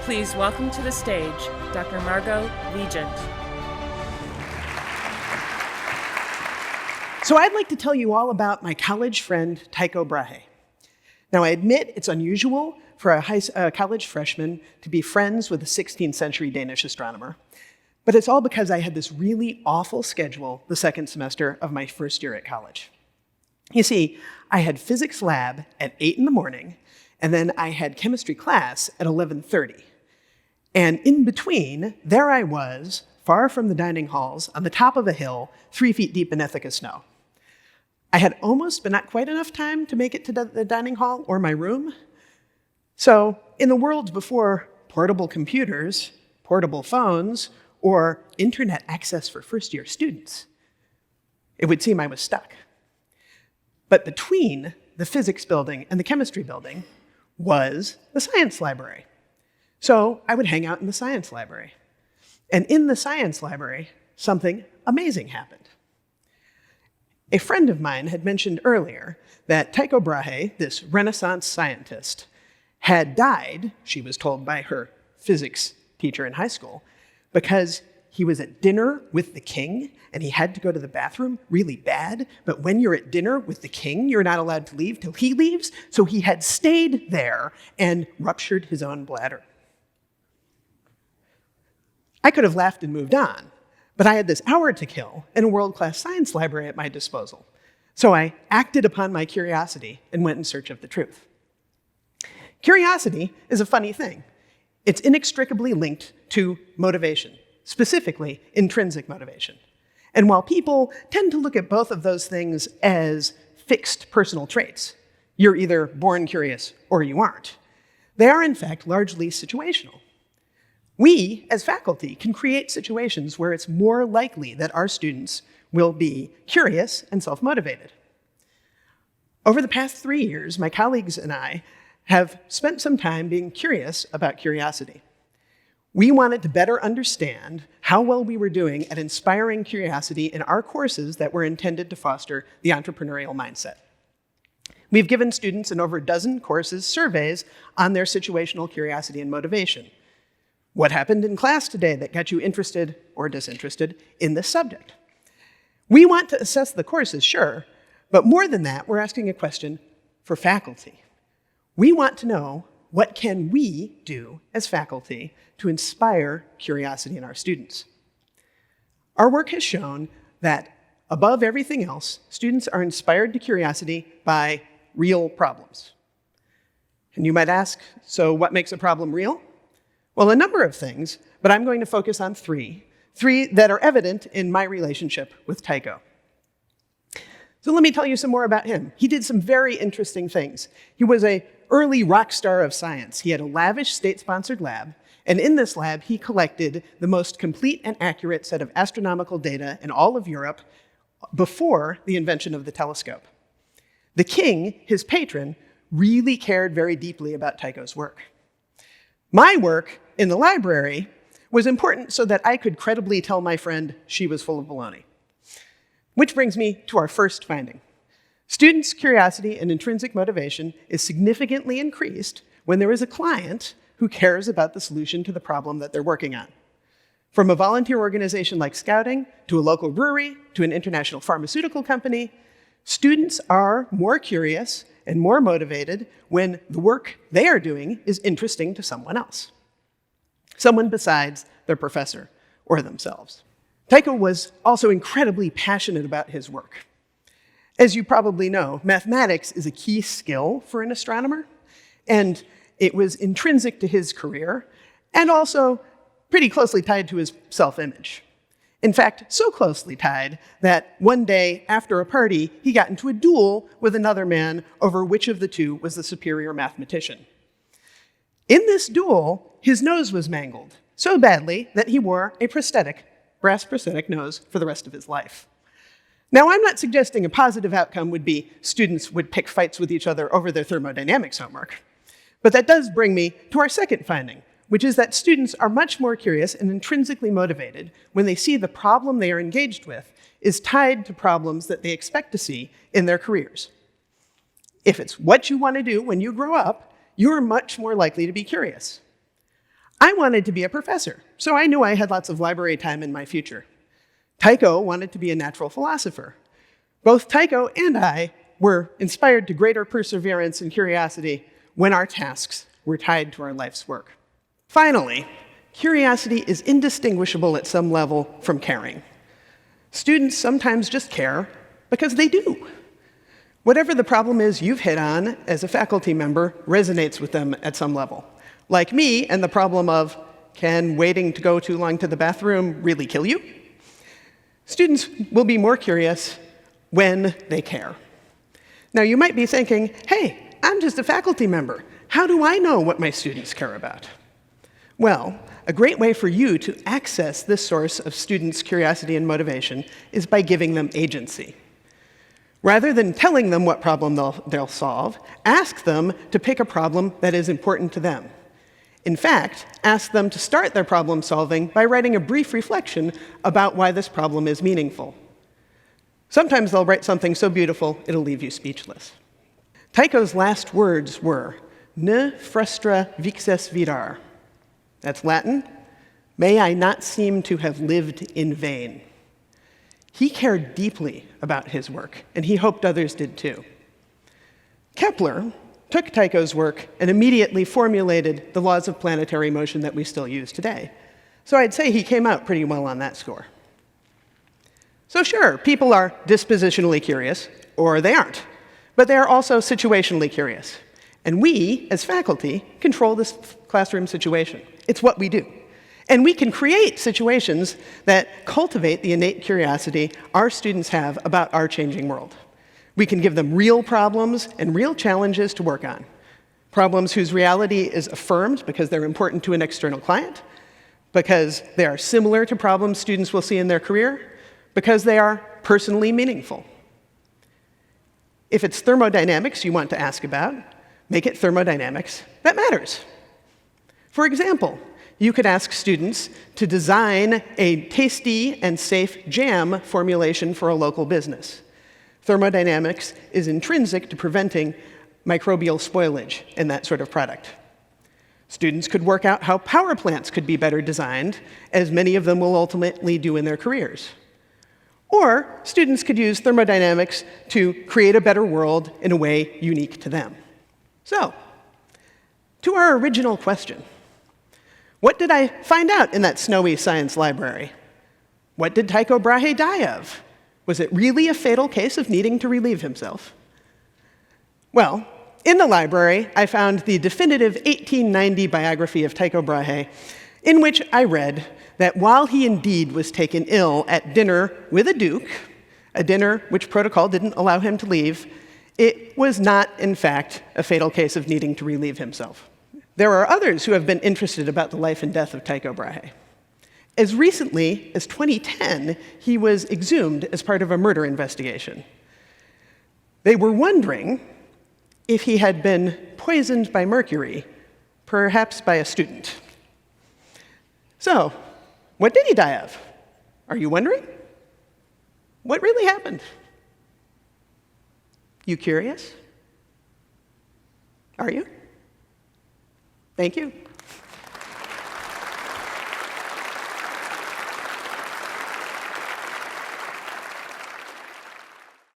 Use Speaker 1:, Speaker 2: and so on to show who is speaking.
Speaker 1: Please welcome to the stage Dr. Margot Vigeant.
Speaker 2: So I'd like to tell you all about my college friend, Tycho Brahe. Now, I admit it's unusual for a college freshman to be friends with a 16th century Danish astronomer, but it's all because I had this really awful schedule the second semester of my first year at college. You see, I had physics lab at 8 in the morning, and then I had chemistry class at 11:30. And in between, there I was, far from the dining halls, on the top of a hill, 3 feet deep in Ithaca snow. I had almost, but not quite enough time to make it to the dining hall or my room. So in the world before portable computers, portable phones, or internet access for first-year students, it would seem I was stuck. But between the physics building and the chemistry building was the science library. So I would hang out in the science library. And in the science library, something amazing happened. A friend of mine had mentioned earlier that Tycho Brahe, this Renaissance scientist, had died, she was told by her physics teacher in high school, because he was at dinner with the king and he had to go to the bathroom really bad, but when you're at dinner with the king, you're not allowed to leave till he leaves, so he had stayed there and ruptured his own bladder. I could have laughed and moved on, but I had this hour to kill and a world-class science library at my disposal. So I acted upon my curiosity and went in search of the truth. Curiosity is a funny thing. It's inextricably linked to motivation, specifically intrinsic motivation. And while people tend to look at both of those things as fixed personal traits, you're either born curious or you aren't, they are in fact largely situational. We, as faculty, can create situations where it's more likely that our students will be curious and self-motivated. Over the past 3 years, my colleagues and I have spent some time being curious about curiosity. We wanted to better understand how well we were doing at inspiring curiosity in our courses that were intended to foster the entrepreneurial mindset. We've given students in over a dozen courses surveys on their situational curiosity and motivation. What happened in class today that got you interested or disinterested in this subject? We want to assess the courses, sure, but more than that, we're asking a question for faculty. We want to know, what can we do as faculty to inspire curiosity in our students? Our work has shown that above everything else, students are inspired to curiosity by real problems. And you might ask, so what makes a problem real? Well, a number of things, but I'm going to focus on three that are evident in my relationship with Tycho. So let me tell you some more about him. He did some very interesting things. He was an early rock star of science. He had a lavish state-sponsored lab, and in this lab, he collected the most complete and accurate set of astronomical data in all of Europe before the invention of the telescope. The king, his patron, really cared very deeply about Tycho's work. My work in the library was important so that I could credibly tell my friend she was full of baloney. Which brings me to our first finding. Students' curiosity and intrinsic motivation is significantly increased when there is a client who cares about the solution to the problem that they're working on. From a volunteer organization like Scouting, to a local brewery, to an international pharmaceutical company, students are more curious and more motivated when the work they are doing is interesting to someone else. Someone besides their professor or themselves. Tycho was also incredibly passionate about his work. As you probably know, mathematics is a key skill for an astronomer, and it was intrinsic to his career, and also pretty closely tied to his self-image. In fact, so closely tied that one day after a party, he got into a duel with another man over which of the two was the superior mathematician. In this duel, his nose was mangled so badly that he wore a brass prosthetic nose for the rest of his life. Now, I'm not suggesting a positive outcome would be students would pick fights with each other over their thermodynamics homework, but that does bring me to our second finding, which is that students are much more curious and intrinsically motivated when they see the problem they are engaged with is tied to problems that they expect to see in their careers. If it's what you want to do when you grow up, you're much more likely to be curious. I wanted to be a professor, so I knew I had lots of library time in my future. Tycho wanted to be a natural philosopher. Both Tycho and I were inspired to greater perseverance and curiosity when our tasks were tied to our life's work. Finally, curiosity is indistinguishable at some level from caring. Students sometimes just care because they do. Whatever the problem is you've hit on as a faculty member resonates with them at some level. Like me and the problem of, can waiting to go too long to the bathroom really kill you? Students will be more curious when they care. Now you might be thinking, hey, I'm just a faculty member. How do I know what my students care about? Well, a great way for you to access this source of students' curiosity and motivation is by giving them agency. Rather than telling them what problem they'll solve, ask them to pick a problem that is important to them. In fact, ask them to start their problem solving by writing a brief reflection about why this problem is meaningful. Sometimes they'll write something so beautiful, it'll leave you speechless. Tycho's last words were, "Ne frustra vixes vidar." That's Latin, "May I not seem to have lived in vain." He cared deeply about his work, and he hoped others did too. Kepler took Tycho's work and immediately formulated the laws of planetary motion that we still use today. So I'd say he came out pretty well on that score. So sure, people are dispositionally curious, or they aren't, but they are also situationally curious. And we, as faculty, control this classroom situation. It's what we do. And we can create situations that cultivate the innate curiosity our students have about our changing world. We can give them real problems and real challenges to work on. Problems whose reality is affirmed because they're important to an external client, because they are similar to problems students will see in their career, because they are personally meaningful. If it's thermodynamics you want to ask about, make it thermodynamics that matters. For example, you could ask students to design a tasty and safe jam formulation for a local business. Thermodynamics is intrinsic to preventing microbial spoilage in that sort of product. Students could work out how power plants could be better designed, as many of them will ultimately do in their careers. Or students could use thermodynamics to create a better world in a way unique to them. So, to our original question, what did I find out in that snowy science library? What did Tycho Brahe die of? Was it really a fatal case of needing to relieve himself? Well, in the library, I found the definitive 1890 biography of Tycho Brahe, in which I read that while he indeed was taken ill at dinner with a duke, a dinner which protocol didn't allow him to leave, it was not, in fact, a fatal case of needing to relieve himself. There are others who have been interested about the life and death of Tycho Brahe. As recently as 2010, he was exhumed as part of a murder investigation. They were wondering if he had been poisoned by mercury, perhaps by a student. So, what did he die of? Are you wondering? What really happened? You curious? Are you? Thank you.